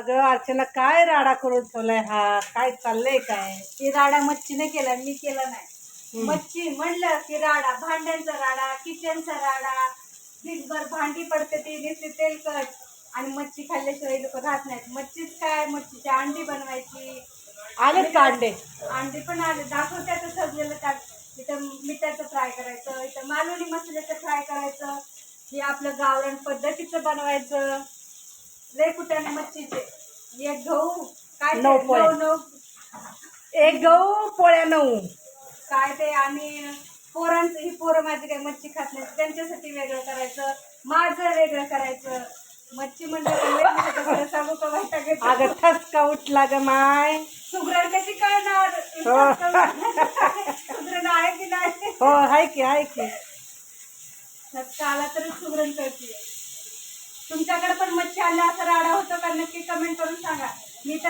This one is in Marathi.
अगं अर्चना काय राडा करून ठेवलाय हा, काय चाललंय काय? ती राडा मच्छीने केला, मी केला नाही. मच्छी म्हणलं की राडा, भांड्यांचा राडा, किचनचा राडा, दिसभर भांडी पडते ती नुसती तेलकट, आणि मच्छी खाल्ल्याशिवाय लोक राहत नाहीत. मच्छीच काय, मच्छीची अंडी बनवायची. आलेत का अंडे? अंडी पण आले, दाखवत्याचं सजलेलं त्यात. इथं मिठाचं फ्राय करायचं, इथं मालवणी मसाल्याचं फ्राय करायचं, हे आपलं गावरान पद्धतीचं बनवायचं. लय कुट्याने मच्छीचे एक गहू काय ते 9 पोळ्या. 9 एक गहू पोळ्या 9. काय ते. आणि पोरांचं, ही पोरं माझी काही मच्छी खात नाही, त्यांच्यासाठी वेगळं करायचं, माझं वेगळं करायचं. मच्छी म्हणजे सांगू का वैताग अगं येतो. ठसका उठला ग माय. सुगरण कशी कळणार? हो. सुगरण आहे की नाही? हो हाय की हाय की. ठसका आला तरी सुगरण कळते. तुमच्याकडे पण मच्छी आल्या असं राडा होतो का? नक्की कमेंट करून सांगा. मी तर